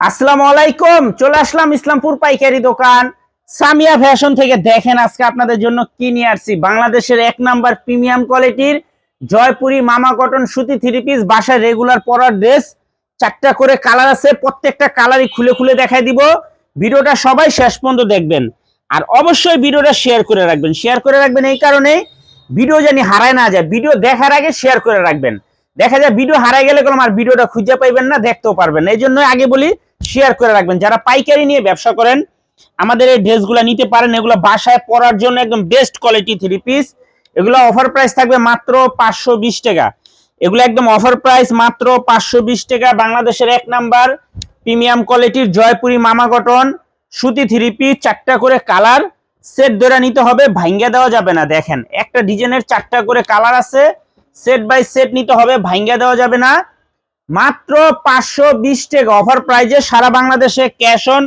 আসসালামু আলাইকুম। চলে আসলাম ইসলামপুর পাইকারি দোকান সামিয়া ফ্যাশন থেকে। দেখেন আজকে আপনাদের জন্য কি নিয়ে আসছি। বাংলাদেশের এক নাম্বার প্রিমিয়াম কোয়ালিটির জয়পুরি মামা কটন সুতি থ্রি পিস, বাসায় রেগুলার পরার ড্রেস। 4টা করে কালার আছে, প্রত্যেকটা কালারই খুলে খুলে দেখাই দিব। ভিডিওটা সবাই শেষ পর্যন্ত দেখবেন, আর অবশ্যই ভিডিওটা শেয়ার করে রাখবেন। শেয়ার করে রাখবেন এই কারণে, ভিডিও জানি হারায় না যায়। ভিডিও দেখার আগে শেয়ার করে রাখবেন। দেখা যায় ভিডিও হারায় গেলে কোনো আর ভিডিওটা খুঁজে পাইবেন না, দেখতেও পারবেন না। এই জন্য আগে বলি শেয়ার করে রাখবেন। যারা পাইকারি নিয়ে ব্যবসা করেন আমাদের এই ড্রেসগুলো নিতে পারেন। এগুলো বাসায় পরার জন্য একদম বেস্ট কোয়ালিটি থ্রি পিস। এগুলো অফার প্রাইস থাকবে মাত্র 520 টাকা। এগুলো একদম অফার প্রাইস মাত্র 520 টাকা। বাংলাদেশের এক নাম্বার প্রিমিয়াম কোয়ালিটির জয়পুরি মামা কটন সুতি থ্রি পিস, 4টা করে কালার সেট ধরে নিতে হবে, ভাঙ্গা দেওয়া যাবে না। দেখেন একটা ডিজাইনের 4টা করে কালার আছে, সেট বাই সেট নিতে হবে, ভাঙ্গা দেওয়া যাবে না। মাত্র 520 টাকা অফার প্রাইজে সারা বাংলাদেশে ক্যাশ অন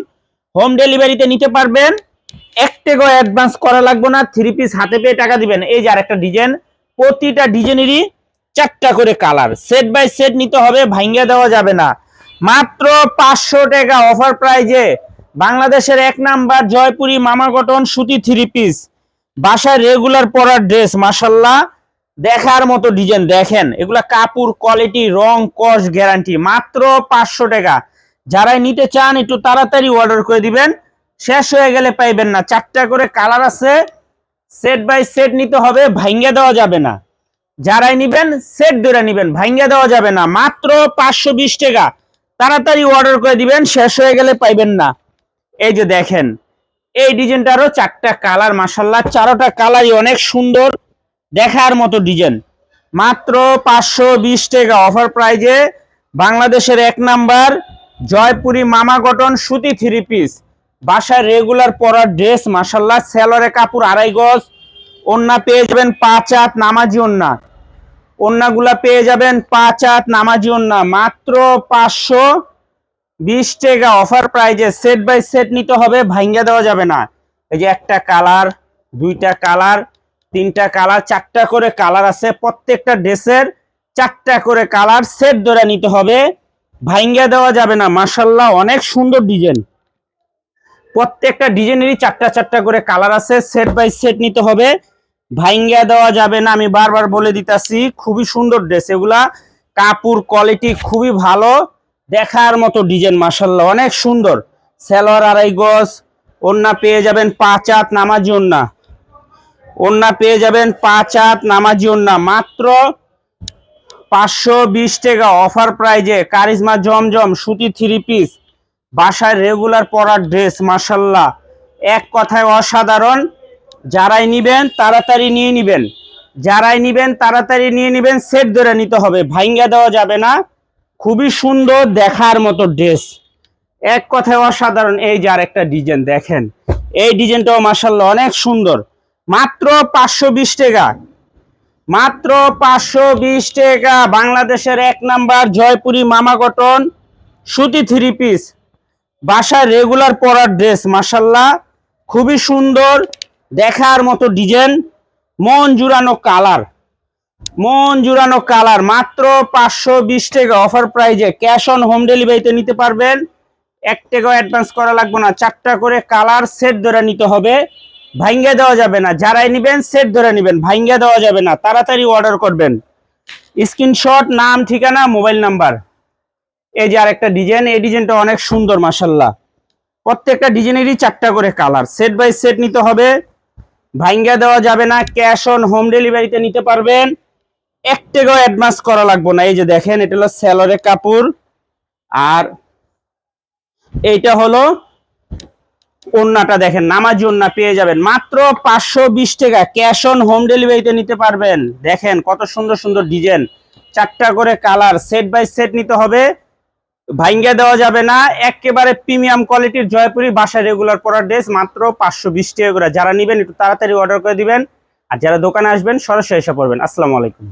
হোম ডেলিভারিতে নিতে পারবেন। 1 টাকাও অ্যাডভান্স করা লাগবে না, থ্রি পিস হাতে পেয়ে টাকা দিবেন। এই যে আরেকটা ডিজাইন, প্রতিটা ডিজাইনেরই 4টা করে কালার, সেট বাই সেট নিতে হবে, ভাঙ্গা দেওয়া যাবে না। মাত্র 500 টাকা অফার প্রাইজে বাংলাদেশের এক নাম্বার জয়পুরি মামা কটন সুতি থ্রি পিস, বাসায় রেগুলার পরার ড্রেস। মাশাআল্লাহ দেখার মতো ডিজাইন। দেখেন এগুলা কাপড় কোয়ালিটি, রং কস গ্যারান্টি। মাত্র 500 টাকা। যারাই নিতে চান একটু তাড়াতাড়ি অর্ডার করে দিবেন, শেষ হয়ে গেলে পাইবেন না। 4টা করে কালার আছে, সেট বাই সেট নিতে হবে, ভাঙ্গা দেওয়া যাবে না। যারাই নিবেন সেট ধরে নিবেন, ভাঙ্গা দেওয়া যাবে না। মাত্র 520 টাকা। তাড়াতাড়ি অর্ডার করে দিবেন, শেষ হয়ে গেলে পাইবেন না। এই যে দেখেন এই ডিজাইনটারও 4টা কালার। মাশাআল্লাহ 4টা কালারই অনেক সুন্দর, দেখার মতো ডিজাইন। মাত্র 520 টাকা অফার প্রাইজে বাংলাদেশের এক নাম্বার জয়পুরি মামা কটন সুতি থ্রি পিস, বাসায় রেগুলার পরার ড্রেস। মাশাআল্লাহ সেলরে কাপড় 2.5 গজ, ওন্না পেয়ে যাবেন 5 হাত নামাজি ওন্না। ওন্নাগুলা পেয়ে যাবেন 5 হাত নামাজি ওন্না। মাত্র 520 টাকা অফার প্রাইজে সেট বাই সেট নিতে হবে, ভাঙ্গা দেওয়া যাবে না। এই যে একটা কালার, 2টা কালার, 3টা কালার, 4টা করে কালার আছে। প্রত্যেকটা ড্রেসের 4টা করে কালার সেট ধরে নিতে হবে, ভাঙ্গা দেওয়া যাবে না। মাশাআল্লাহ অনেক সুন্দর ডিজাইন। প্রত্যেকটা ডিজাইনেরই 4টা করে কালার আছে, সেট বাই সেট নিতে হবে, ভাঙ্গা দেওয়া যাবে না। আমি বারবার বলে দিতাছি, খুবই সুন্দর ড্রেস। এগুলা কাপড় কোয়ালিটি খুবই ভালো, দেখার মতো ডিজাইন। মাশাআল্লাহ অনেক সুন্দর। সেলোয়ার 2.5 গজ, ওন্না পেয়ে যাবেন 5 হাত নামাজি ওন্না। ওন্না পেয়ে যাবেন 5 হাত নামাজি ওন্না। মাত্র 520 টাকা অফার প্রাইজে কারিজমা জমজম সুতি থ্রি পিস, বাসায় রেগুলার পরার ড্রেস। মাশাআল্লাহ এক কথায় অসাধারণ। যারাই নিবেন তাড়াতাড়ি নিয়ে নিবেন, যারাই নিবেন তাড়াতাড়ি নিয়ে নিবেন, সেট ধরে নিতে হবে, ভাঙ্গা দেওয়া যাবে না। খুবই সুন্দর, দেখার মতো ড্রেস, এক কথায় অসাধারণ। এই যে আরেকটা ডিজাইন দেখেন, এই ডিজাইনটাও মাশাআল্লাহ অনেক সুন্দর। মাত্র 520 টাকা। মাত্র 520 টাকা বাংলাদেশের এক নাম্বার জয়পুরি মামা কটন সুতি থ্রি পিস, বাসায় রেগুলার পরার ড্রেস। মাশাআল্লাহ খুবই সুন্দর, দেখার মতো ডিজাইন, মন জুড়ানো কালার, মন জুড়ানো কালার। মাত্র 520 টাকা অফার প্রাইজে ক্যাশ অন হোম ডেলিভারিতে নিতে পারবেন। 1 টাকাও অ্যাডভান্স করা লাগবে না। 4টা করে কালার সেট ধরে নিতে হবে, ভাঙ্গা দেওয়া যাবে না। যারাই নিবেন সেট ধরে নিবেন, ভাঙ্গা দেওয়া যাবে না। তাড়াতাড়ি অর্ডার করবেন, স্ক্রিনশট, নাম, ঠিকানা, মোবাইল নাম্বার। এই যে আরেকটা ডিজাইন, এই ডিজাইনটা অনেক সুন্দর। মাশাআল্লাহ প্রত্যেকটা ডিজাইনেরই 4টা করে কালার, সেট বাই সেট নিতে হবে, ভাঙ্গা দেওয়া যাবে না। ক্যাশ অন হোম ডেলিভারিতে নিতে পারবেন, 1 টাকাও অ্যাডভান্স করা লাগবে না। এই যে দেখেন এটা হলো সেলরের কাপড়, আর এইটা হলো ওন্নাটা। দেখেন নামাজি ওন্না পেয়ে যাবেন। মাত্র 520 টাকা ক্যাশ অন হোম ডেলিভারিতে নিতে পারবেন। দেখেন কত সুন্দর সুন্দর ডিজাইন, 4টা করে কালার, সেট বাই সেট নিতে হবে, ভাঙ্গা দেওয়া যাবে না। একেবারে প্রিমিয়াম কোয়ালিটির জয়পুরি, বাসায় রেগুলার পরার ড্রেস। মাত্র 520 টাকা করে। যারা নিবেন একটু তাড়াতাড়ি অর্ডার করে দিবেন, আর যারা দোকানে আসবেন সরাসরি এসে পড়বেন। আসসালামু আলাইকুম।